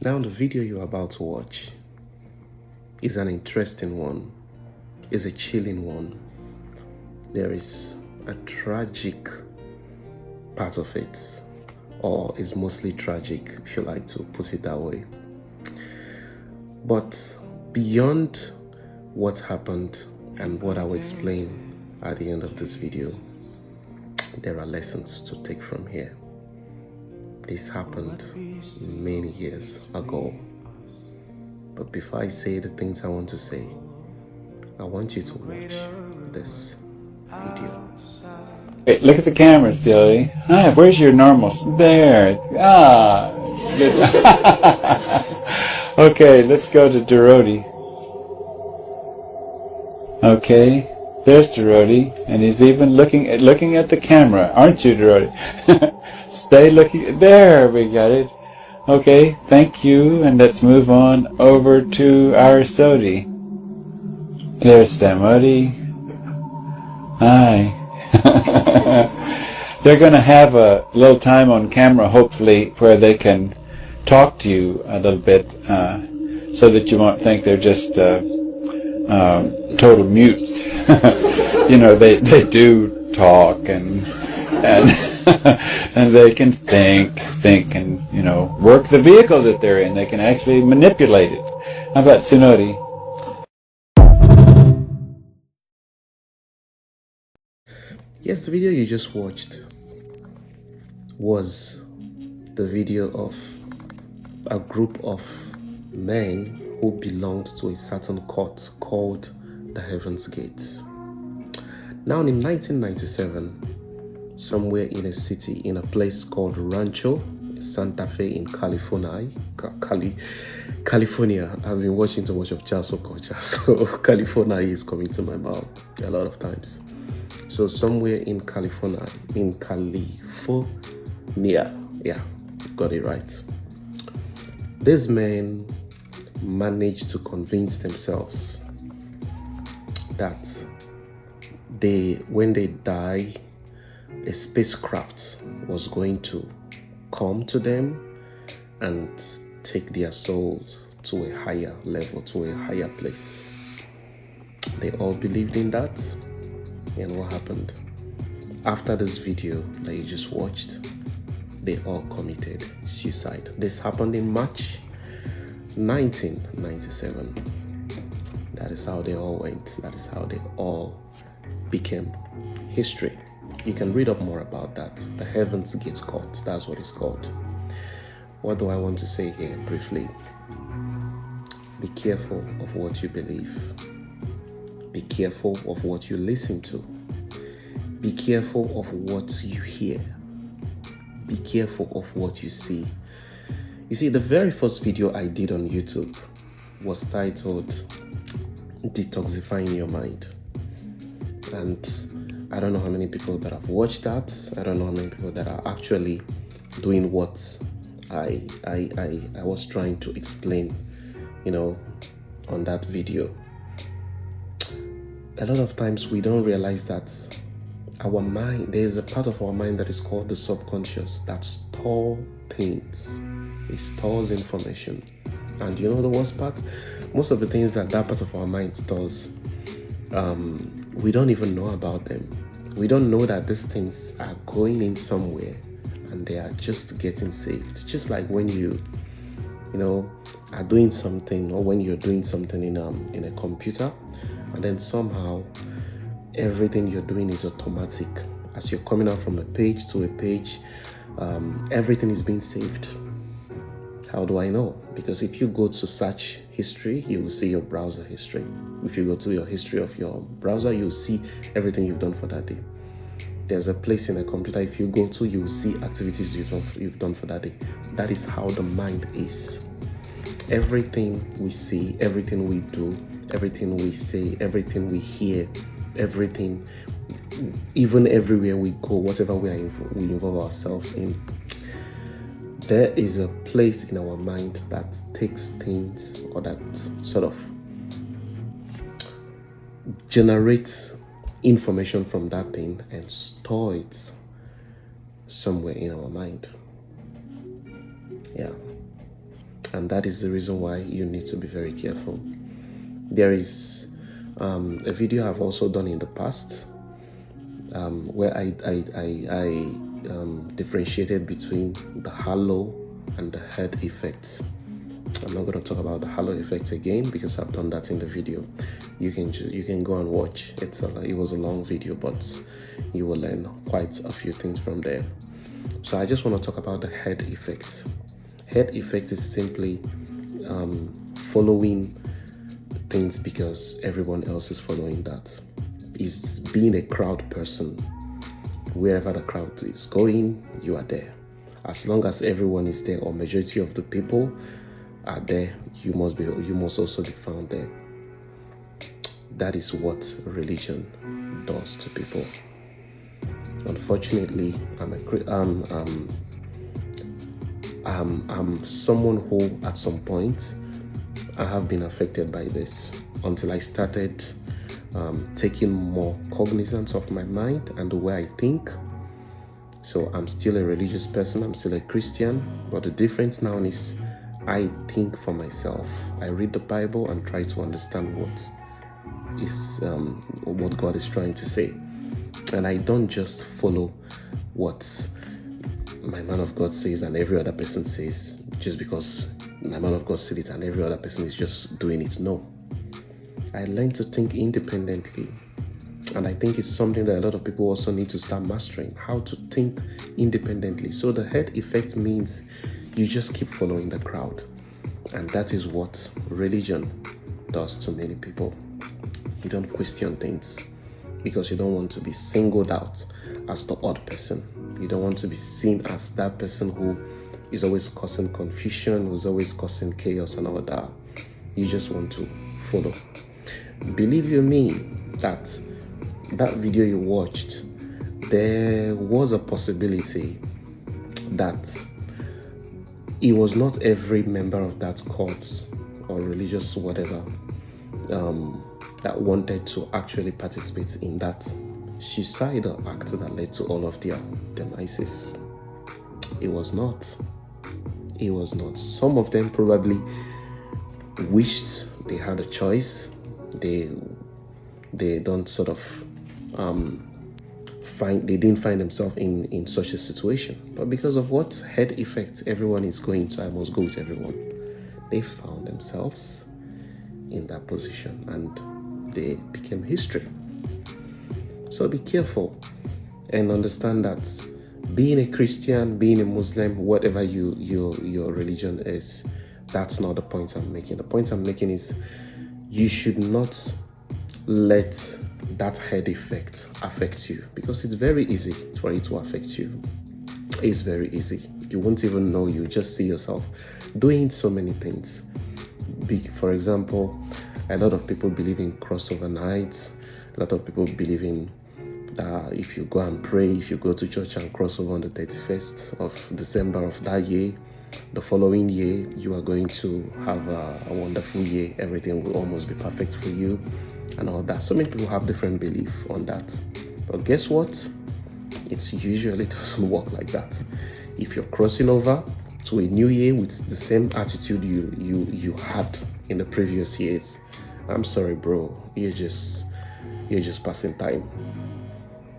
Now, the video you're about to watch is an interesting one, is a chilling one. There is a tragic part of it, or is mostly tragic, if you like to put it that way. But beyond what happened and what I will explain at the end of this video, there are lessons to take from here. This happened many years ago. But before I say the things I want to say, I want you to watch this video. Wait, look at the camera, Steely. Hi, where's your normal? There. Ah. Good. Okay, let's go to Doroti. Okay, there's Doroti, and he's even looking at the camera, aren't you, Doroti? Stay looking. There, we got it. Okay, thank you, and let's move on over to our Sodi. There's Stamodi. Hi. They're going to have a little time on camera, hopefully, where they can talk to you a little bit, so that you won't think they're just total mutes. You know, they do talk and and they can think and, you know, work the vehicle that they're in. They can actually manipulate it. How about Sunori? Yes, the video you just watched was the video of a group of men who belonged to a certain court called the Heaven's Gate. Now, in 1997, somewhere in a city, in a place called Rancho Santa Fe in California, I've been watching too much of Charles Okocha, so California is coming to my mouth a lot of times. So somewhere in California, yeah, got it right. These men managed to convince themselves that when they die, a spacecraft was going to come to them and take their souls to a higher level, to a higher place. They all believed in that. And what happened? After this video that you just watched, they all committed suicide. This happened in March 1997. That is how they all went. That is how they all became history. You can read up more about that. The Heaven's Gate Court, that's what it's called. What do I want to say here briefly? Be careful of what you believe. Be careful of what you listen to. Be careful of what you hear. Be careful of what you see. You see, the very first video I did on YouTube was titled Detoxifying Your Mind. And I don't know how many people that have watched that. I don't know how many people that are actually doing what I was trying to explain, you know, on that video. A lot of times we don't realize that our mind, there is a part of our mind that is called the subconscious that stores things. It stores information. And you know the worst part? Most of the things that part of our mind stores, we don't even know about them. We don't know that these things are going in somewhere and they are just getting saved. Just like when you are doing something, or when you're doing something in a computer, and then somehow everything you're doing is automatic. As you're coming out from a page to a page, everything is being saved. How do I know? Because if you go to search history, you will see your browser history. If you go to your history of your browser, you'll see everything you've done for that day. There's a place in a computer, if you go to, you'll see activities you've done for that day. That is how the mind is. Everything we see, everything we do, everything we say, everything we hear, everything, even everywhere we go, whatever we involve ourselves in, there is a place in our mind that takes things, or that sort of generates information from that thing and store it somewhere in our mind. Yeah. And that is the reason why you need to be very careful. There is a video I've also done in the past where I differentiated between the halo and the herd effect. I'm not going to talk about the halo effect again because I've done that in the video. You can go and watch. It was a long video, but you will learn quite a few things from there. So I just want to talk about the herd effect. Herd effect is simply following things because everyone else is following that. Is being a crowd person. Wherever the crowd is going, you are there. As long as everyone is there, or majority of the people are there, you must also be found there. That is what religion does to people. Unfortunately, I'm someone who at some point I have been affected by this until I started taking more cognizance of my mind and the way I think. So I'm still a religious person, I'm still a Christian, but the difference now is I think for myself. I read the Bible and try to understand what God is trying to say. And I don't just follow what my man of God says and every other person says just because my man of God said it and every other person is just doing it. No. I learned to think independently. And I think it's something that a lot of people also need to start mastering, how to think independently. So the herd effect means you just keep following the crowd. And that is what religion does to many people. You don't question things because you don't want to be singled out as the odd person. You don't want to be seen as that person who is always causing confusion, who's always causing chaos and all that. You just want to follow. Believe you me, that video you watched, there was a possibility that it was not every member of that cult or religious whatever that wanted to actually participate in that suicidal act that led to all of their demises. It was not. Some of them probably wished they had a choice. They don't sort of they didn't find themselves in such a situation. But because of what herd effect everyone is going to, I must go with everyone. They found themselves in that position and they became history. So be careful and understand that being a Christian, being a Muslim, whatever your religion is, that's not the point I'm making. The point I'm making is you should not let that herd effect affect you, because it's very easy for it to affect you. It's very easy. You won't even know. You just see yourself doing so many things. For example, a lot of people believe in crossover nights. A lot of people believe in that if you go and pray, if you go to church and cross over on the 31st of December of that year, the following year you are going to have a wonderful year. Everything will almost be perfect for you and all that. So many people have different belief on that, but guess what? It usually doesn't work like that. If you're crossing over to a new year with the same attitude you had in the previous years, I'm sorry, bro, you're just passing time.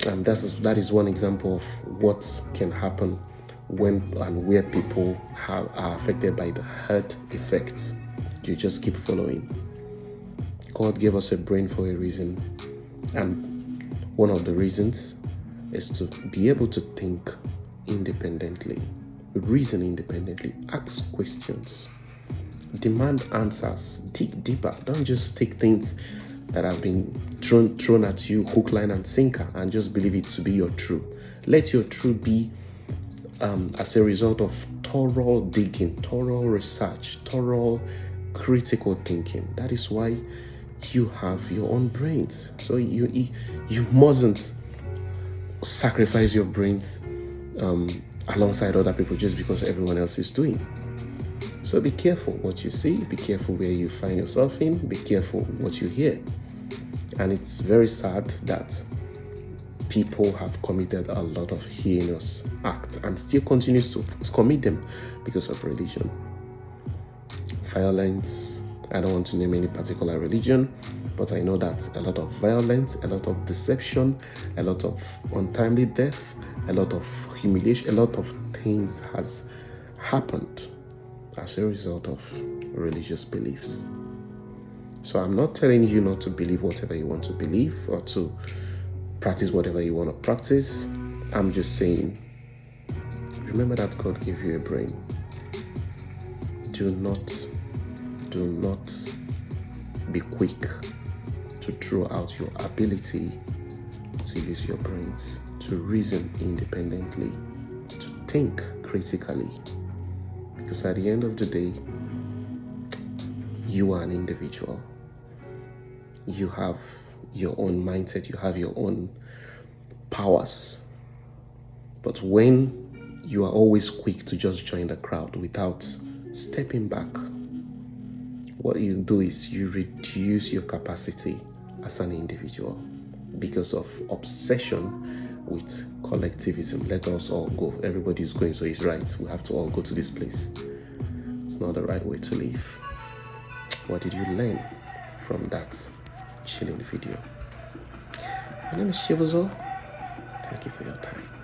And that is one example of what can happen when and where people are affected by the herd effect. You just keep following. God gave us a brain for a reason, and one of the reasons is to be able to think independently, reason independently, ask questions, demand answers, dig deeper. Don't just take things that have been thrown at you hook, line and sinker and just believe it to be your truth. Let your truth be as a result of thorough digging, thorough research, thorough critical thinking. That is why you have your own brains. So you mustn't sacrifice your brains alongside other people just because everyone else is doing. So be careful what you see, be careful where you find yourself in, be careful what you hear. And it's very sad that people have committed a lot of heinous acts and still continues to commit them because of religion. violence. I don't want to name any particular religion, but I know that a lot of violence, a lot of deception, a lot of untimely death, a lot of humiliation, a lot of things has happened as a result of religious beliefs. So I'm not telling you not to believe whatever you want to believe or to practice whatever you want to practice. I'm just saying, remember that God gave you a brain. Do not be quick to throw out your ability to use your brains, to reason independently, to think critically. Because at the end of the day, you are an individual. You have your own mindset, you have your own powers. But when you are always quick to just join the crowd without stepping back, what you do is you reduce your capacity as an individual because of obsession with collectivism. Let us all go. Everybody's going, so it's right. We have to all go to this place. It's not the right way to live. What did you learn from that chilling video? My name is Chibuzo. Thank you for your time.